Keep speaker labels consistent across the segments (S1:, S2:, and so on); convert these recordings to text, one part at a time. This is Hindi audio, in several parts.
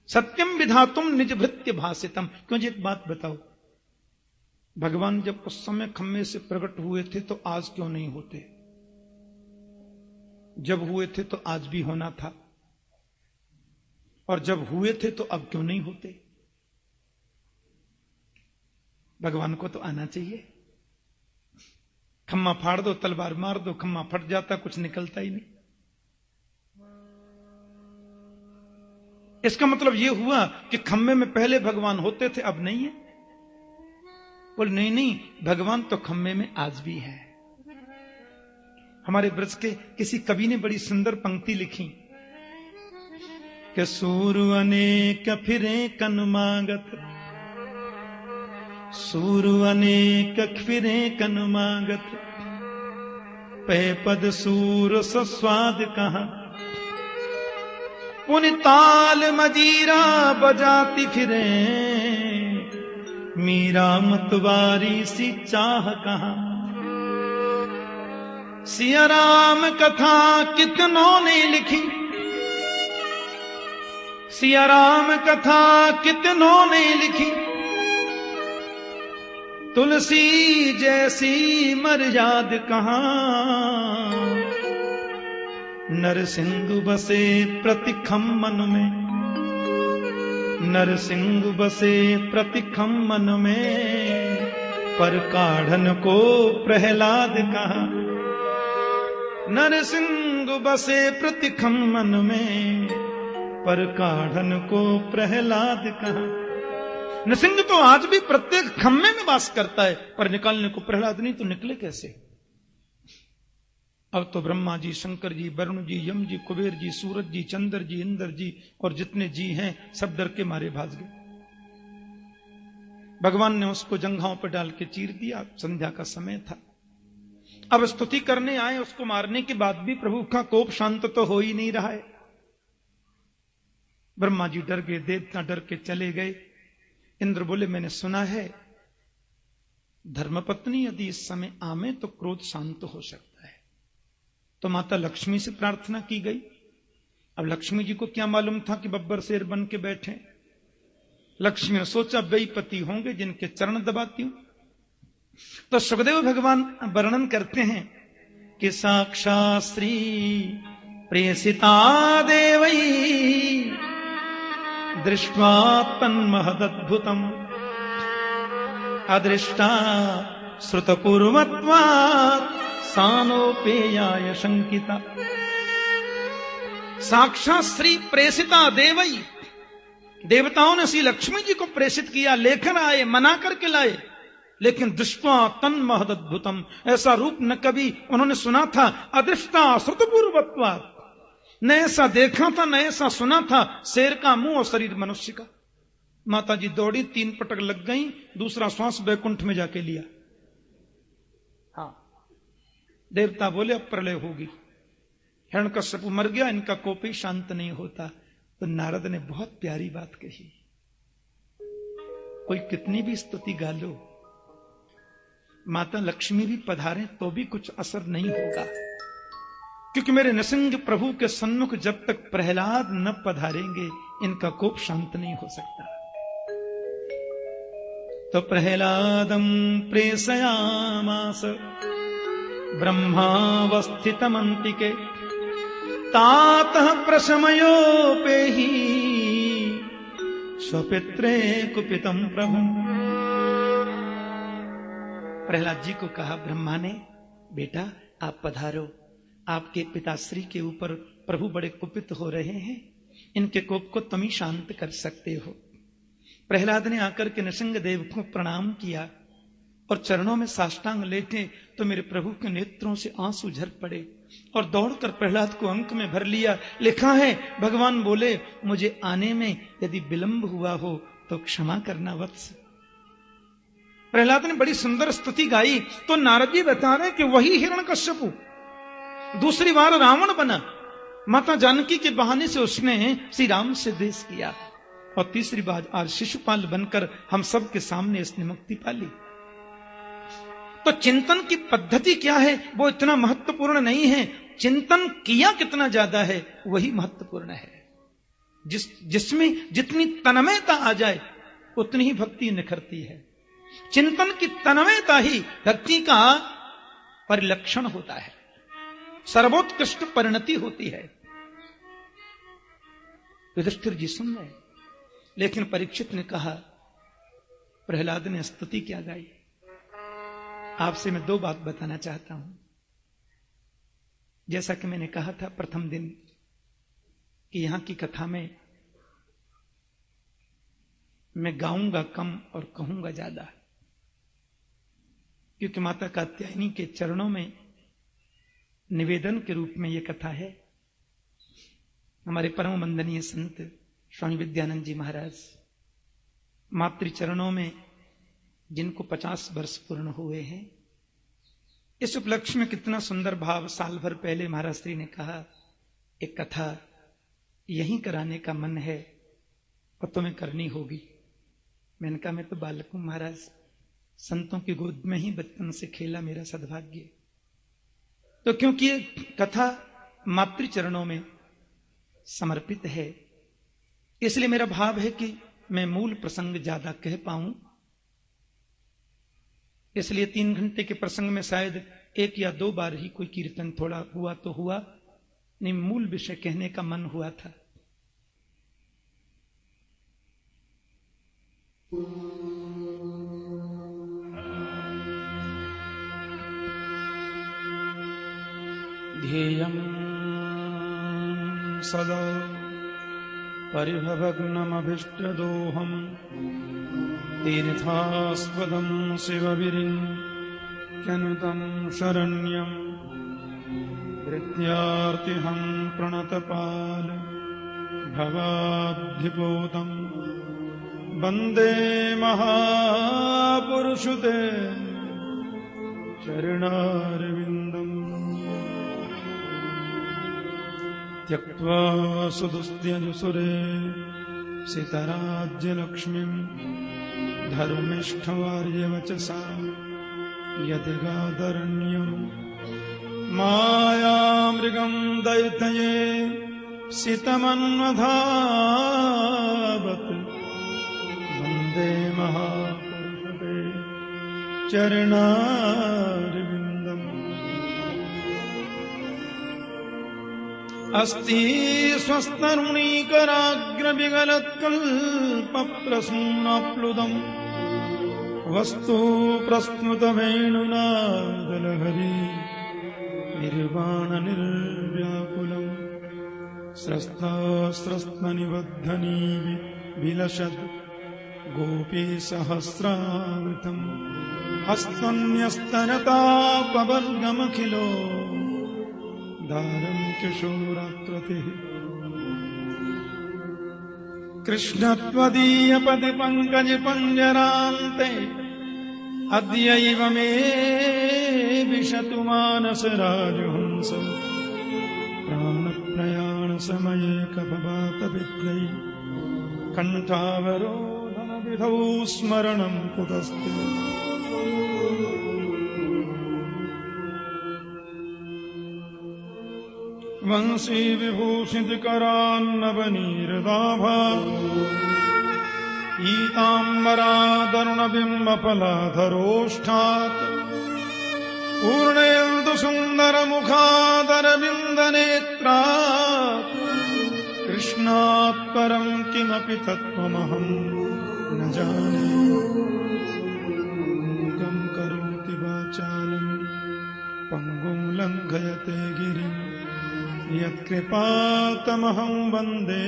S1: सत्यम विधातुम निज भृत्य भासितम। क्यों जी, एक बात बताओ, भगवान जब उस समय खम्मे से प्रकट हुए थे तो आज क्यों नहीं होते? जब हुए थे तो आज भी होना था, और जब हुए थे तो अब क्यों नहीं होते? भगवान को तो आना चाहिए। खम्मा फाड़ दो, तलवार मार दो, खम्मा फट जाता, कुछ निकलता ही नहीं। इसका मतलब यह हुआ कि खम्मे में पहले भगवान होते थे, अब नहीं है। बोल नहीं नहीं, भगवान तो खम्मे में आज भी है। हमारे ब्रज के किसी कवि ने बड़ी सुंदर पंक्ति लिखी कि सूरु अनेक फिरे कनुमागत, सूरु अनेक फिरे कनुमागत, पे पद सूर सस्वाद कहा, पुनि ताल मजीरा बजाती फिरे, मीरा मतवारी सी चाह कहा। सिया राम कथा कितनों ने लिखी, सिया राम कथा कितनों ने लिखी, तुलसी जैसी मर्याद कहां, नरसिंह बसे प्रतिखम मन में, नरसिंह बसे प्रतिखम मन में, पर काढ़न को प्रहलाद कहा, नरसिंह बसे प्रतिखम मन में, पर काढ़न को प्रहलाद कहा। नरसिंह तो आज भी प्रत्येक खम्मे में वास करता है, पर निकालने को प्रहलाद नहीं, तो निकले कैसे? अब तो ब्रह्मा जी, शंकर जी, वरुण जी, यम जी, कुबेर जी, सूरज जी, चंद्र जी, इंद्र जी और जितने जी हैं सब डर के मारे भाग गए। भगवान ने उसको जंघाओं पर डाल के चीर दिया। संध्या का समय था। अब स्तुति करने आए, उसको मारने के बाद भी प्रभु का कोप शांत तो हो ही नहीं रहा है। ब्रह्मा जी डर गए, देवता डर के चले गए। इंद्र बोले, मैंने सुना है धर्मपत्नी यदि इस समय आमे तो क्रोध शांत हो सकता है। तो माता लक्ष्मी से प्रार्थना की गई। अब लक्ष्मी जी को क्या मालूम था कि बब्बर शेर बन के बैठे। लक्ष्मी ने सोचा बेईपति होंगे जिनके चरण दबाती हूं। तो सुखदेव भगवान वर्णन करते हैं कि साक्षात् श्री प्रेषिता देवई दृष्ट्वा तन्महदद्भुतम् अदृष्टा श्रुतपूर्वत्वात् सानोपेयाय शंकिता। साक्षात् श्री प्रेषिता देवई, देवताओं ने श्री लक्ष्मी जी को प्रेषित किया, लेकर आए, मना करके लाए। लेकिन दृष्टा तन्महदद्भुतम, ऐसा रूप न कभी उन्होंने सुना था। अदृष्टा श्रुतपूर्वत्वात्, न ऐसा देखा था, न ऐसा सुना था। शेर का मुंह और शरीर मनुष्य का। माता जी दौड़ी, 3 पटक लग गई, दूसरा श्वास बैकुंठ में जाके लिया। हाँ, देवता बोले अब प्रलय होगी। हिरण्यकश्यप मर गया, इनका कोप ही शांत नहीं होता। तो नारद ने बहुत प्यारी बात कही, कोई कितनी भी स्तुति गा लो, माता लक्ष्मी भी पधारे तो भी कुछ असर नहीं होगा, क्योंकि मेरे नृसिंह प्रभु के सन्मुख जब तक प्रहलाद न पधारेंगे इनका कोप शांत नहीं हो सकता। तो प्रहलादं प्रेषयामास ब्रह्मावस्थितमन्तिके तातः प्रशमयोपेहि स्वपित्रे कुपितं प्रभु। प्रहलाद जी को कहा ब्रह्मा ने, बेटा आप पधारो, आपके पिताश्री के ऊपर प्रभु बड़े कुपित हो रहे हैं, इनके कोप को तुम ही शांत कर सकते हो। प्रहलाद ने आकर के नृसिंह देव को प्रणाम किया और चरणों में साष्टांग लेटे तो मेरे प्रभु के नेत्रों से आंसू झर पड़े और दौड़कर प्रहलाद को अंक में भर लिया। लिखा है भगवान बोले, मुझे आने में यदि विलंब हुआ हो तो क्षमा करना वत्स। प्रहलाद ने बड़ी सुंदर स्तुति गाई। तो नारद जी बता रहे कि वही हिरण्यकश्यप दूसरी बार रावण बना। माता जानकी के बहाने से उसने श्री राम से द्वेष किया और तीसरी बार आज शिशुपाल बनकर हम सब के सामने इसने मुक्ति पाली। तो चिंतन की पद्धति क्या है वो इतना महत्वपूर्ण नहीं है, चिंतन किया कितना ज्यादा है वही महत्वपूर्ण है। जिसमें जितनी तन्मयता आ जाए उतनी ही भक्ति निखरती है। चिंतन की तन्मयता ही भक्ति का परिलक्षण होता है, सर्वोत्कृष्ट परिणति होती है। युधिष्ठिर जी सुन रहे, लेकिन परीक्षित ने कहा, प्रहलाद ने स्तुति क्या गाई। आपसे मैं 2 बात बताना चाहता हूं। जैसा कि मैंने कहा था प्रथम दिन कि यहां की कथा में मैं गाऊंगा कम और कहूंगा ज्यादा, क्योंकि माता कात्यायनी के चरणों में निवेदन के रूप में यह कथा है। हमारे परम वंदनीय संत स्वामी विद्यानंद जी महाराज मातृ चरणों में, जिनको 50 वर्ष पूर्ण हुए हैं, इस उपलक्ष्य में कितना सुंदर भाव। साल भर पहले महाराज श्री ने कहा, एक कथा यहीं कराने का मन है और तुम्हें करनी होगी। मैंने कहा, मैं तो बालक हूं महाराज, संतों की गोद में ही बचपन से खेला मेरा सद्भाग्य। तो क्योंकि ये कथा मातृ चरणों में समर्पित है, इसलिए मेरा भाव है कि मैं मूल प्रसंग ज्यादा कह पाऊं। इसलिए 3 घंटे के प्रसंग में शायद 1 या 2 बार ही कोई कीर्तन थोड़ा हुआ तो हुआ, नहीं मूल विषय कहने का मन हुआ था। ध्येयम् सदा परिभवग्नमभिष्टदोहम् तीर्थास्पदम् शिवविरिञ्चनुतम् शरण्यम् धृत्यार्तिहम् प्रणतपाल भवाब्धिपोतम् वन्दे महापुरुषुते चरणारविन्दम् त्यक्त्वा सुदुस्त्यजुसुरे सितराज्यलक्ष्मीम् धर्मिष्ठवार्यवचसा यतिगादरण्यम् मायामृगम् दैतये सितमन्वधावत् वन्दे महापुरुषते चरणारविन्दम् अस्ति स्वस्तरुणीकराग्रविगलत्कल्पप्रसूनाप्लुतम् वस्तु प्रस्मृतवेणुनादलहरी निर्वाणनिर्व्याकुलम् स्रस्तास्रस्मनिबद्धनी विलसद् गोपीसहस्रावृतम् हस्तन्यस्तनतापवर्गमखिलो दारम् किशोराकृतिः कृष्णत्वदीयपति पङ्कजपञ्जरान्ते अद्यैव मे विशतु मानसराजहंस प्राणप्रयाणसमये कपवातविद्यै कण्ठावरोधनविधौ स्मरणम् कुतस्ते वंशी विभूषितकरान्नवनीरदाभा ईताम्बरादरुणबिम्बफलाधरोष्ठात् पूर्णेन्दुसुन्दरमुखादरविन्दनेत्रात् कृष्णात् परम् किमपि तत्त्वमहम् न जाने मूकम् करोति वाचालम् पङ्गुं लङ्घयते गिरिम् यत्कृपातमहं वन्दे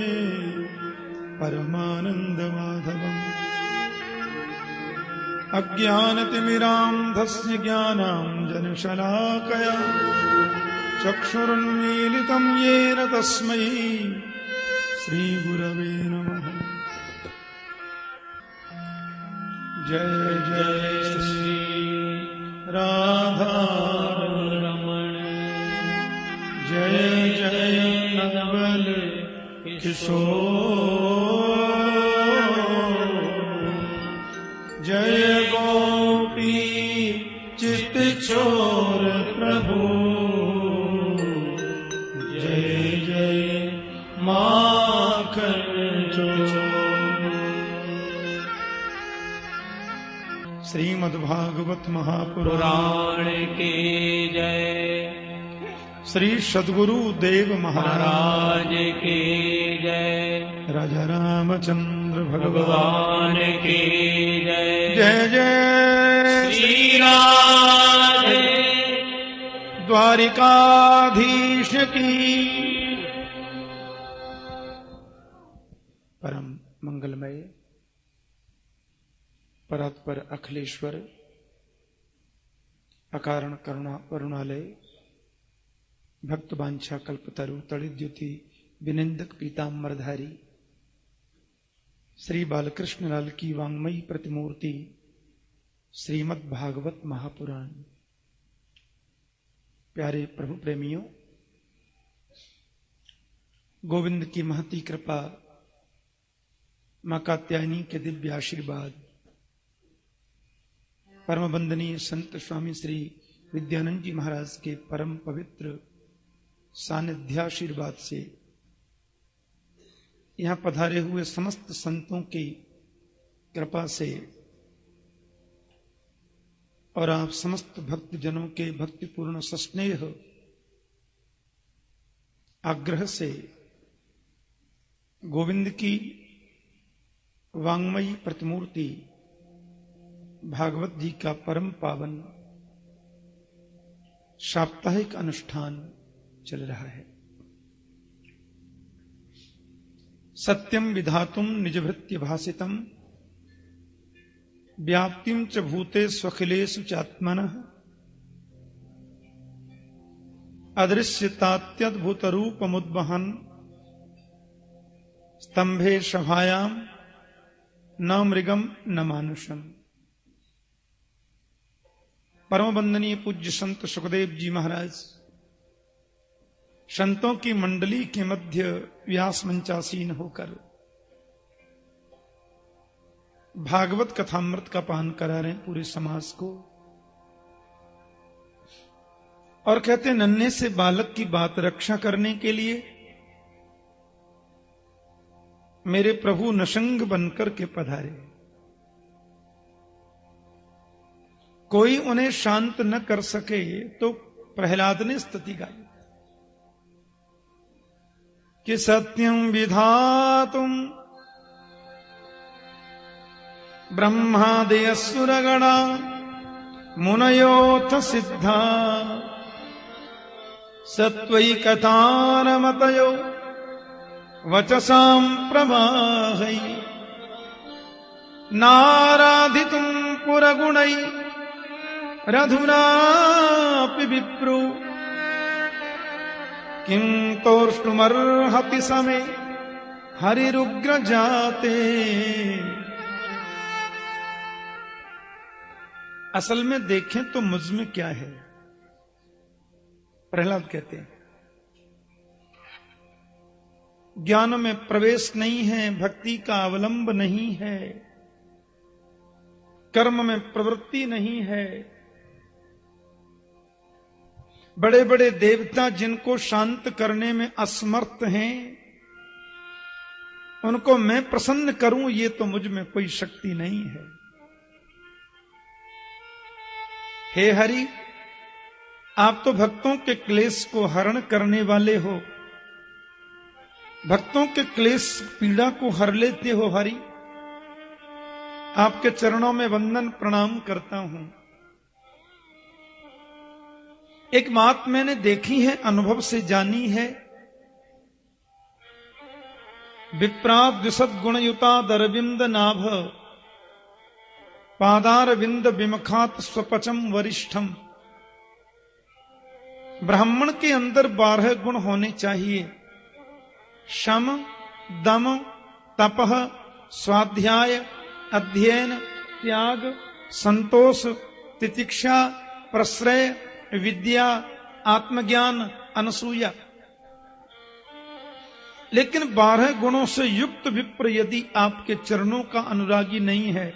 S1: परमानन्दमाधवम् अज्ञानतिमिरान्धस्य ज्ञानाञ्जनशलाकया चक्षुरुन्मीलितं येन तस्मै श्रीगुरवे नमः। जय जय श्री राधारमण जय जय नवल किशोर जय गोपी चित चोर प्रभु जय जय माँ
S2: माखन चो।
S1: श्रीमद्भागवत महापुराण
S2: के जय।
S1: श्री सद्गुरु देव महाराज
S2: के जय।
S1: राजा रामचंद्र
S2: भगवान के जय।
S1: जय जय
S2: श्री राधे
S1: द्वारिकाधीश की। परम मंगलमय परात्पर अखिलेश्वर अकारण करुणा करुणालय भक्त बांछा कल्पतरु तड़िद्युति विनिंदक पीताम्बरधारी श्री बालकृष्ण लाल की वांग्मयी प्रतिमूर्ति श्रीमद् भागवत महापुराण। प्यारे प्रभु प्रेमियों, गोविंद की महती कृपा, मां कात्यायनी के दिव्य आशीर्वाद, परम वंदनीय संत स्वामी श्री विद्यानंद जी महाराज के परम पवित्र सानिध्याशीर्वाद से यहां पधारे हुए समस्त संतों की कृपा से और आप समस्त भक्त जनों के भक्तिपूर्ण सस्नेह आग्रह से गोविंद की वांग्मयी प्रतिमूर्ति भागवत जी का परम पावन साप्ताहिक अनुष्ठान चल रहा है। सत्यम विधातुम निजभृत्य भासितम व्याप्तिम च भूते स्वखिलेषु चात्मनः अदृश्यतात्यद्भुत रूपमुद्वहन् स्तंभे सभायाम न मृगम न मानुषम। परम वंदनीय पूज्य संत सुखदेव जी महाराज संतों की मंडली के मध्य व्यास मंचासीन होकर भागवत कथामृत का पान करा रहे हैं पूरे समाज को, और कहते नन्हे से बालक की बात रक्षा करने के लिए मेरे प्रभु नशंग बनकर के पधारे। कोई उन्हें शांत न कर सके तो प्रहलाद ने स्तुति गाई कि सत्यम विधातुम ब्रह्मादि असुरगणा मुनयोथ सिद्धा सत्वैकतारमतयो वचसां प्रवाहै नाराधितुं पुरगुणै रधुनापि विप्रो किं तोष्टुमर्हति समे हरिरुग्र जाते। असल में देखें तो मुझ में क्या है, प्रहलाद कहते हैं ज्ञान में प्रवेश नहीं है, भक्ति का अवलंब नहीं है, कर्म में प्रवृत्ति नहीं है। बड़े बड़े देवता जिनको शांत करने में असमर्थ हैं, उनको मैं प्रसन्न करूं ये तो मुझ में कोई शक्ति नहीं है। हे हरि, आप तो भक्तों के क्लेश को हरण करने वाले हो, भक्तों के क्लेश पीड़ा को हर लेते हो। हरि, आपके चरणों में वंदन प्रणाम करता हूं। एक बात मैंने देखी है, अनुभव से जानी है, विप्राद्विशद गुणयुता दरविंद नाभ पादार विंद विमखात स्वपचम वरिष्ठम। ब्राह्मण के अंदर 12 गुण होने चाहिए, शम, दम, तपः, स्वाध्याय, अध्ययन, त्याग, संतोष, तितिक्षा, प्रश्रय, विद्या, आत्मज्ञान, अनसूया। लेकिन 12 गुणों से युक्त विप्र यदि आपके चरणों का अनुरागी नहीं है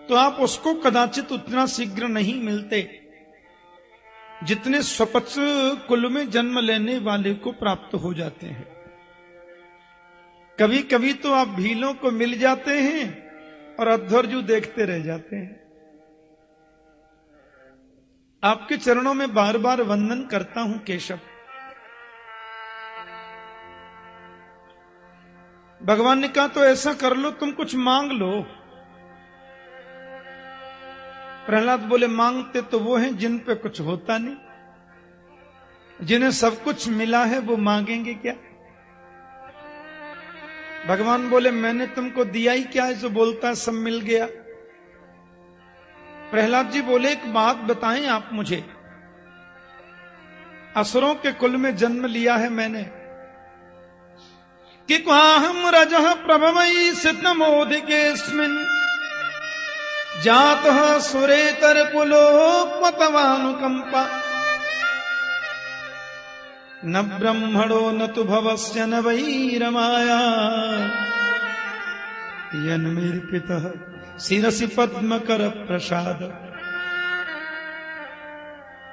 S1: तो आप उसको कदाचित उतना शीघ्र नहीं मिलते जितने स्वपच कुल में जन्म लेने वाले को प्राप्त हो जाते हैं। कभी कभी तो आप भीलों को मिल जाते हैं और अध्वर्जु देखते रह जाते हैं। आपके चरणों में बार बार वंदन करता हूं केशव। भगवान ने कहा तो ऐसा कर लो, तुम कुछ मांग लो। प्रहलाद बोले मांगते तो वो हैं जिन पे कुछ होता नहीं, जिन्हें सब कुछ मिला है वो मांगेंगे क्या? भगवान बोले मैंने तुमको दिया ही क्या है जो बोलता है सब मिल गया। प्रहलाद जी बोले एक बात बताएं आप मुझे, असुरों के कुल में जन्म लिया है मैंने, कि क्वाहम रजः प्रभवै सिद्धमोदिकेऽस्मिन् जातः सुरेतर कुलोपतवानुकंपा न ब्रह्मणो न तु भवस्य न वै रमाया यन्मीर्पितः शिरसि पद्म कर प्रसाद।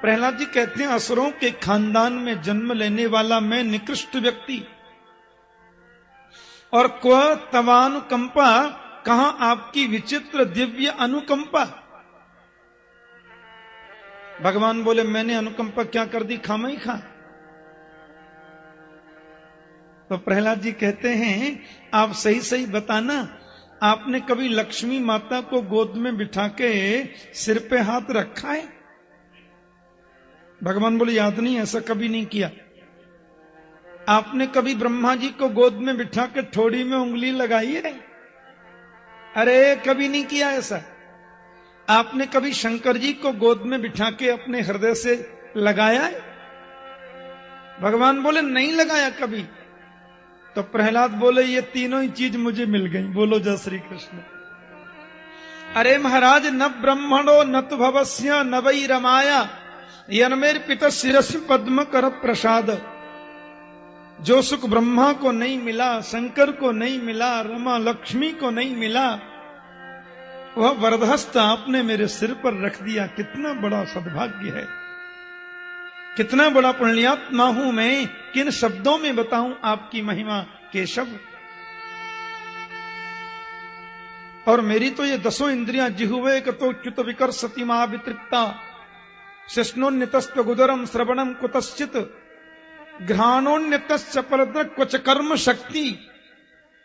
S1: प्रहलाद जी कहते हैं असुरों के खानदान में जन्म लेने वाला मैं निकृष्ट व्यक्ति, और क्व तवानुकंपा, कहां आपकी विचित्र दिव्य अनुकंपा। भगवान बोले मैंने अनुकंपा क्या कर दी, खामा ही खा। तो प्रहलाद जी कहते हैं आप सही सही बताना, आपने कभी लक्ष्मी माता को गोद में बिठा के सिर पे हाथ रखा है? भगवान बोले याद नहीं, ऐसा कभी नहीं किया। आपने कभी ब्रह्मा जी को गोद में बिठा के ठोड़ी में उंगली लगाई है? अरे कभी नहीं किया ऐसा। आपने कभी शंकर जी को गोद में बिठा के अपने हृदय से लगाया है? भगवान बोले नहीं लगाया कभी। तो प्रहलाद बोले ये तीनों ही चीज मुझे मिल गई। बोलो जय श्री कृष्ण। अरे महाराज न ब्रह्मणो न तु भवस्य न वै रमाया यन्मेर पिता शिरसि पद्म कर प्रसाद। जो सुख ब्रह्मा को नहीं मिला, शंकर को नहीं मिला, रमा लक्ष्मी को नहीं मिला, वह वरदहस्त आपने मेरे सिर पर रख दिया। कितना बड़ा सद्भाग्य है, कितना बड़ा पुण्यात्मा हूं मैं, किन शब्दों में बताऊं आपकी महिमा केशव। और मेरी तो ये 10 इंद्रियां जिह्वे कतो च्युत विकर्षति मा वितृप्ता शिष्णोन्यतस्त्व गुदरम श्रवणम कुतश्चित घ्राणोन्यतश्च परद्रक क्वच कर्म शक्ति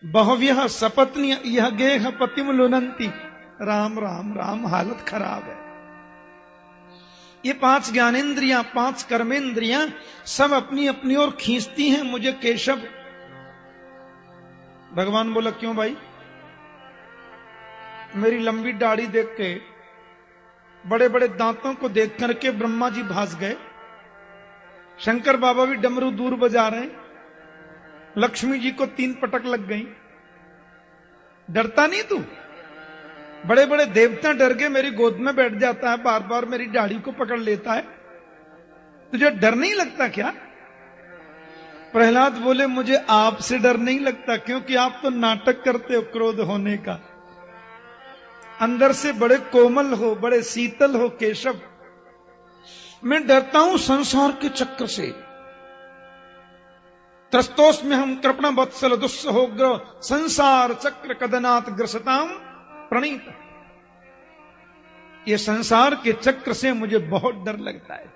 S1: बहुव्यः सपत्नी यह गेह पतिम लुनंती। राम राम राम, हालत खराब है। ये 5 ज्ञानेन्द्रियां, 5 कर्मेंद्रियां सब अपनी अपनी ओर खींचती हैं मुझे केशव। भगवान बोला क्यों भाई? मेरी लंबी दाढ़ी देख के, बड़े बड़े दांतों को देख करके ब्रह्मा जी भास गए, शंकर बाबा भी डमरू दूर बजा रहे हैं, लक्ष्मी जी को 3 पटक लग गई। डरता नहीं तू? बड़े बड़े देवता डर के मेरी गोद में बैठ जाता है, बार बार मेरी दाढ़ी को पकड़ लेता है, तुझे डर नहीं लगता क्या? प्रहलाद बोले मुझे आपसे डर नहीं लगता, क्योंकि आप तो नाटक करते हो क्रोध होने का। अंदर से बड़े कोमल हो, बड़े शीतल हो केशव। मैं डरता हूं संसार के चक्र से। त्रस्तोष में हम कृपण वत्सल दुस्सहोग्र संसार चक्र कदनाथ ग्रसताम प्रणीत। ये संसार के चक्र से मुझे बहुत डर लगता है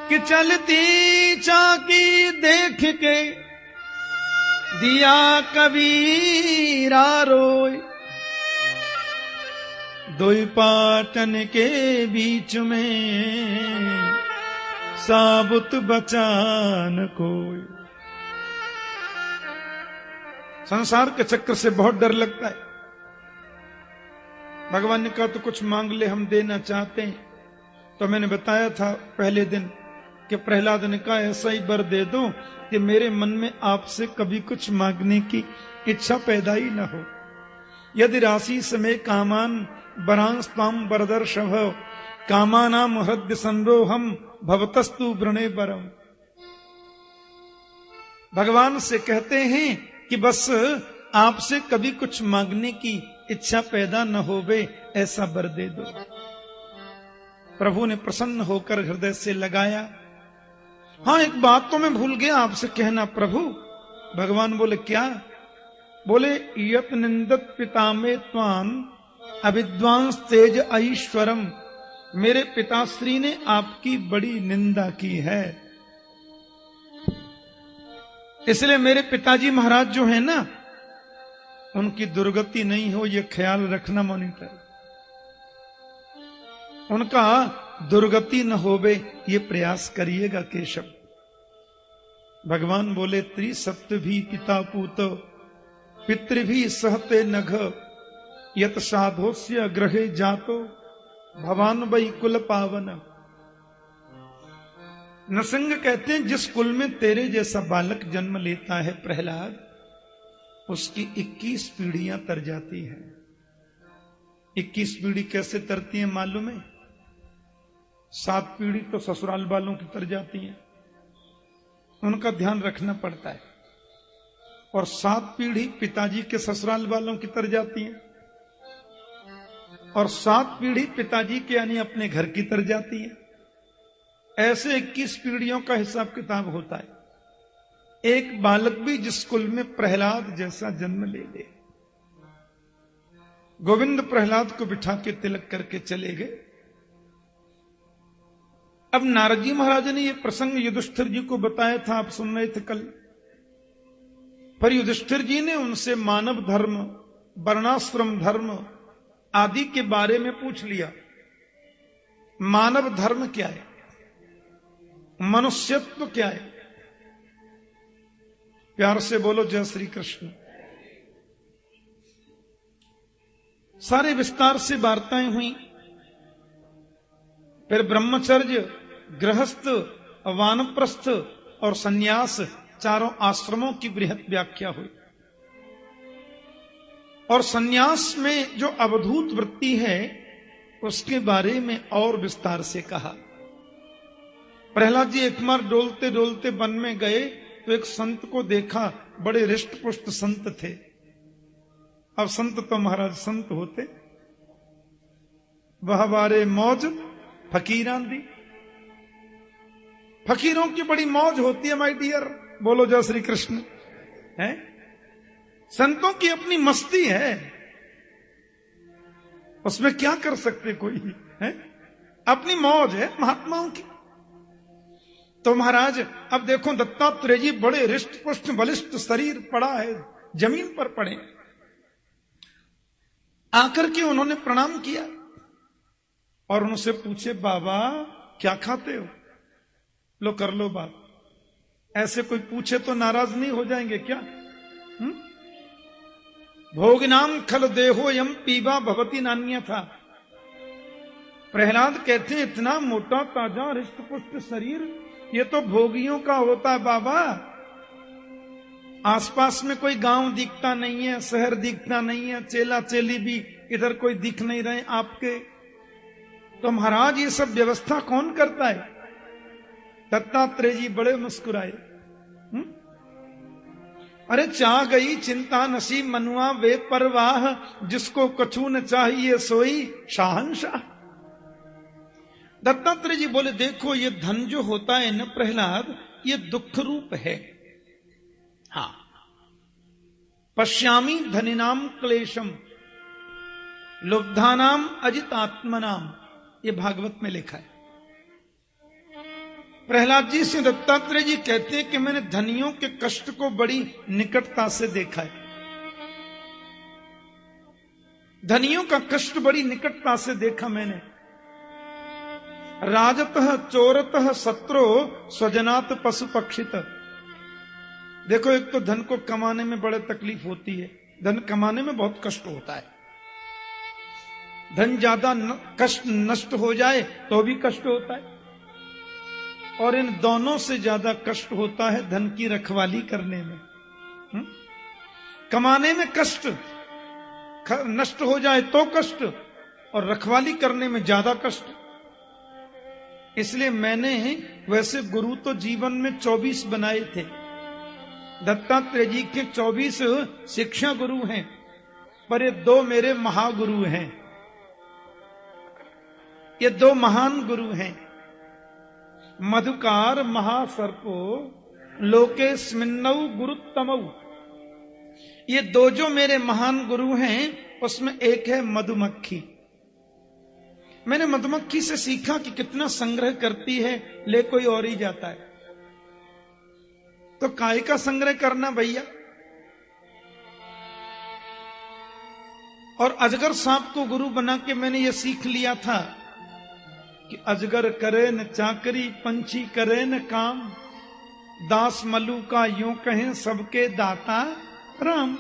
S1: कि चलती चाकी देख के दिया कबीरा रोय, दोई पाटन के बीच में साबुत बचान कोई। संसार के चक्र से बहुत डर लगता है। भगवान ने कहा तो कुछ मांग ले, हम देना चाहते हैं। तो मैंने बताया था पहले दिन कि प्रहलाद ने कहा ऐसा ही वर दे दो कि मेरे मन में आपसे कभी कुछ मांगने की इच्छा पैदा ही न हो। यदि राशि समय कामान वरांस्ताम वरदर्शभ कामानाम हृदय संरोहम भवतस्तु व्रणे वरम। भगवान से कहते हैं कि बस आपसे कभी कुछ मांगने की इच्छा पैदा न होवे, ऐसा वर दे दो। प्रभु ने प्रसन्न होकर हृदय से लगाया। हाँ, एक बात तो मैं भूल गया आपसे कहना प्रभु, भगवान बोले क्या? बोले यत निंदत पिता में त्वान अविद्वांस तेज ऐश्वरम, मेरे पिताश्री ने आपकी बड़ी निंदा की है, इसलिए मेरे पिताजी महाराज जो है ना, उनकी दुर्गति नहीं हो ये ख्याल रखना मॉनिटर, उनका दुर्गति न होवे ये प्रयास करिएगा केशव। भगवान बोले त्रिसप्त भी पिता पूत पितृ भी सहते नघ, यत साधोस्य ग्रहे जातो भवान वै कुल पावन। नरसिंह कहते हैं जिस कुल में तेरे जैसा बालक जन्म लेता है प्रहलाद, उसकी 21 पीढ़ियां तर जाती हैं। 21 पीढ़ी कैसे तरती है मालूम है? 7 पीढ़ी तो ससुराल वालों की तर जाती हैं, उनका ध्यान रखना पड़ता है, और 7 पीढ़ी पिताजी के ससुराल वालों की तर जाती हैं, और 7 पीढ़ी पिताजी के यानी अपने घर की तर जाती है। ऐसे 21 पीढ़ियों का हिसाब किताब होता है। एक बालक भी जिस कुल में प्रहलाद जैसा जन्म ले ले। गोविंद प्रहलाद को बिठा के तिलक करके चले गए। अब नारद जी महाराज ने यह प्रसंग युधिष्ठिर जी को बताया था, आप सुन रहे थे कल। पर युधिष्ठिर जी ने उनसे मानव धर्म, वर्णाश्रम धर्म आदि के बारे में पूछ लिया। मानव धर्म क्या है, मनुष्यत्व क्या है? प्यार से बोलो जय श्री कृष्ण। सारे विस्तार से वार्ताएं हुई। फिर ब्रह्मचर्य, गृहस्थ, वानप्रस्थ और सन्यास चारों आश्रमों की बृहत व्याख्या हुई। और सन्यास में जो अवधूत वृत्ति है उसके बारे में और विस्तार से कहा। प्रहलाद जी एक बार डोलते डोलते वन में गए तो एक संत को देखा, बड़े रिष्ट पुष्ट संत थे। अब संत तो महाराज संत होते, वह बारे मौज फकीरान दी। फकीरों की बड़ी मौज होती है माय डियर, बोलो जय श्री कृष्ण। है संतों की अपनी मस्ती है, उसमें क्या कर सकते कोई है, अपनी मौज है महात्माओं की। तो महाराज अब देखो दत्तात्रेय जी बड़े रिष्ट पुष्ट बलिष्ठ शरीर पड़ा है, जमीन पर पड़े। आकर के उन्होंने प्रणाम किया और उनसे पूछे बाबा क्या खाते हो? लो कर लो बात। ऐसे कोई पूछे तो नाराज नहीं हो जाएंगे क्या? भोगनाम खल देहो यम पीबा भवती नान्य था। प्रहलाद कहते हैं इतना मोटा ताजा रिष्ट पुष्ट शरीर ये तो भोगियों का होता है बाबा। आसपास में कोई गांव दिखता नहीं है, शहर दिखता नहीं है, चेला चेली भी इधर कोई दिख नहीं रहे आपके, तो महाराज ये सब व्यवस्था कौन करता है? दत्तात्रेय जी बड़े मुस्कुराए। अरे चाह गई चिंता नसीब मनुआ वे परवाह, जिसको कछु न चाहिए सोई शाहंशाह। दत्तात्रेय जी बोले देखो ये धन जो होता है न प्रहलाद, ये दुख रूप है। हाँ, पश्यामी धनिनाम क्लेशम लुब्धानाम अजितात्मनाम, ये भागवत में लिखा है। प्रहलाद जी से दत्तात्रेय जी कहते हैं कि मैंने धनियों के कष्ट को बड़ी निकटता से देखा है। धनियों का कष्ट बड़ी निकटता से देखा मैंने। राजतः चोरतः शत्रो स्वजनात पशु पक्षित। देखो एक तो धन को कमाने में बड़ी तकलीफ होती है, धन कमाने में बहुत कष्ट होता है। धन ज्यादा कष्ट नष्ट हो जाए तो भी कष्ट होता है, और इन दोनों से ज्यादा कष्ट होता है धन की रखवाली करने में। कमाने में कष्ट, नष्ट हो जाए तो कष्ट, और रखवाली करने में ज्यादा कष्ट। इसलिए मैंने वैसे गुरु तो जीवन में 24 बनाए थे। दत्तात्रेय जी के 24 शिक्षा गुरु हैं, पर ये 2 मेरे महागुरु हैं। ये 2 महान गुरु हैं। मधुकार महासर्पो लोकेस्मिन्नौ गुरुत्तमौ। ये दो जो मेरे महान गुरु हैं उसमें एक है मधुमक्खी। मैंने मधुमक्खी से सीखा कि कितना संग्रह करती है, ले कोई और ही जाता है। तो काय का संग्रह करना भैया। और अजगर सांप को गुरु बना के मैंने ये सीख लिया था कि अजगर करे न चाकरी, पंछी करे न काम, दास मल्लू का यूं कहें सबके दाता राम।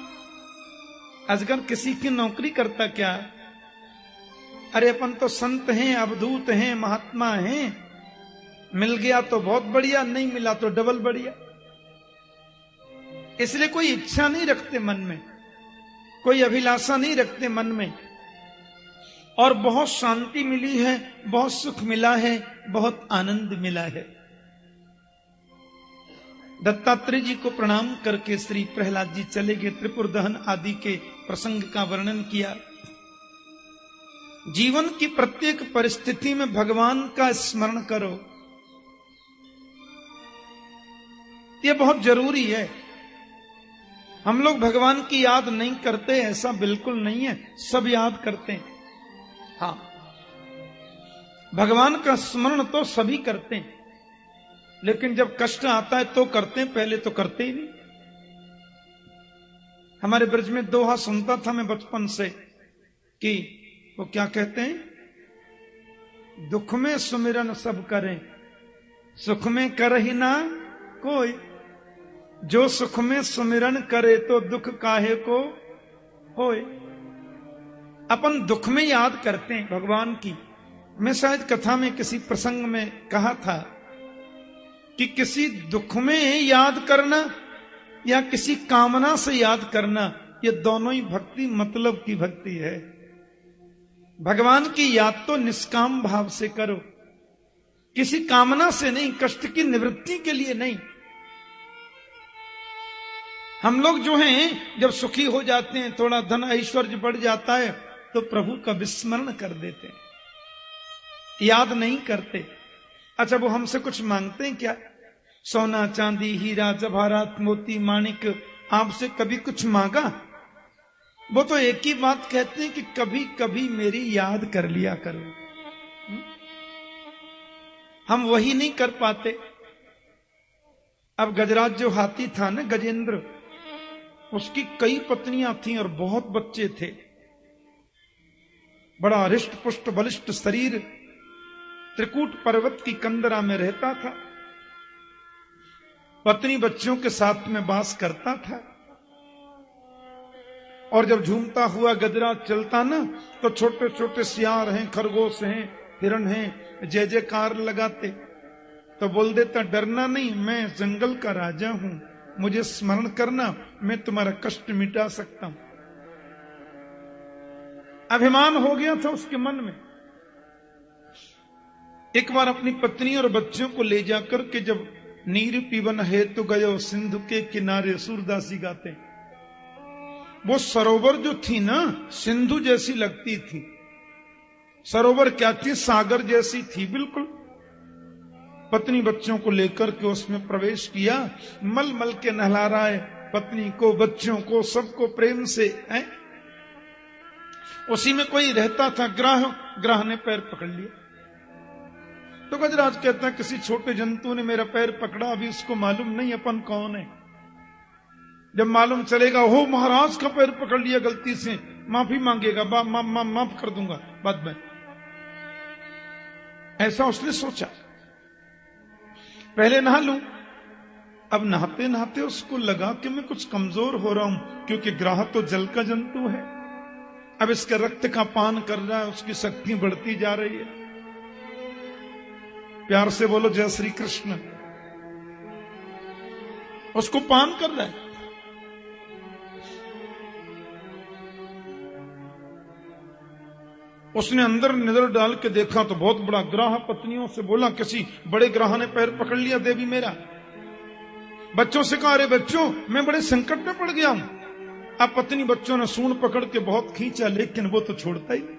S1: अजगर किसी की नौकरी करता क्या? अरे अपन तो संत हैं, अवधूत हैं, महात्मा हैं। मिल गया तो बहुत बढ़िया, नहीं मिला तो डबल बढ़िया। इसलिए कोई इच्छा नहीं रखते मन में, कोई अभिलाषा नहीं रखते मन में। और बहुत शांति मिली है, बहुत सुख मिला है, बहुत आनंद मिला है। दत्तात्रेय जी को प्रणाम करके श्री प्रहलाद जी चले गए। त्रिपुर दहन आदि के प्रसंग का वर्णन किया। जीवन की प्रत्येक परिस्थिति में भगवान का स्मरण करो, यह बहुत जरूरी है। हम लोग भगवान की याद नहीं करते ऐसा बिल्कुल नहीं है, सब याद करते हैं। हाँ, भगवान का स्मरण तो सभी करते हैं, लेकिन जब कष्ट आता है तो करते हैं, पहले तो करते ही नहीं। हमारे ब्रज में दोहा सुनता था मैं बचपन से कि वो क्या कहते हैं, दुख में सुमिरन सब करें, सुख में कर ही ना कोई। जो सुख में सुमिरन करे तो दुख काहे को होए। अपन दुख में याद करते हैं भगवान की। मैं शायद कथा में किसी प्रसंग में कहा था कि किसी दुख में याद करना या किसी कामना से याद करना, ये दोनों ही भक्ति मतलब की भक्ति है। भगवान की याद तो निष्काम भाव से करो, किसी कामना से नहीं, कष्ट की निवृत्ति के लिए नहीं। हम लोग जो हैं जब सुखी हो जाते हैं, थोड़ा धन ऐश्वर्य बढ़ जाता है, तो प्रभु का विस्मरण कर देते हैं, याद नहीं करते। अच्छा, वो हमसे कुछ मांगते हैं क्या? सोना चांदी हीरा जवाहरात मोती माणिक आपसे कभी कुछ मांगा? वो तो एक ही बात कहते हैं कि कभी कभी मेरी याद कर लिया करो। हम वही नहीं कर पाते। अब गजराज जो हाथी था ना, गजेंद्र, उसकी कई पत्नियां थीं और बहुत बच्चे थे। बड़ा हृष्ट पुष्ट बलिष्ठ शरीर, त्रिकूट पर्वत की कंदरा में रहता था, पत्नी बच्चों के साथ में वास करता था। और जब झूमता हुआ गजराज चलता ना, तो छोटे छोटे सियार हैं, खरगोश हैं, हिरण हैं, जय जयकार लगाते। तो बोल देता, डरना नहीं, मैं जंगल का राजा हूं, मुझे स्मरण करना, मैं तुम्हारा कष्ट मिटा सकता हूं। अभिमान हो गया था उसके मन में। एक बार अपनी पत्नी और बच्चों को ले जाकर के जब नीर पीवन हेतु गयो सिंधु के किनारे, सूरदासी गाते, वो सरोवर जो थी ना, सिंधु जैसी लगती थी। सरोवर क्या थी? सागर जैसी थी बिल्कुल। पत्नी बच्चों को लेकर के उसमें प्रवेश किया, मल मल के नहला रहा है पत्नी को, बच्चों को, सबको प्रेम से है। उसी में कोई रहता था, ग्राह ने पैर पकड़ लिया। तो गजराज कहता है, किसी छोटे जंतु ने मेरा पैर पकड़ा, अभी उसको मालूम नहीं अपन कौन है। जब मालूम चलेगा, हो महाराज का पैर पकड़ लिया गलती से, माफी मांगेगा, माफ कर दूंगा बाद में। ऐसा उसने सोचा, पहले नहा लूं। अब नहाते नहाते उसको लगा कि मैं कुछ कमजोर हो रहा हूं, क्योंकि ग्राह तो जल का जंतु है। अब इसके रक्त का पान कर रहा है, उसकी शक्ति बढ़ती जा रही है। प्यार से बोलो जय श्री कृष्ण। उसको पान कर रहा है। उसने अंदर नजर डाल के देखा तो बहुत बड़ा ग्राह। पत्नियों से बोला, किसी बड़े ग्राह ने पैर पकड़ लिया देवी मेरा। बच्चों से कहा, अरे बच्चों, मैं बड़े संकट में पड़ गया हूं। अब पत्नी बच्चों ने सूंड पकड़ के बहुत खींचा, लेकिन वो तो छोड़ता ही नहीं।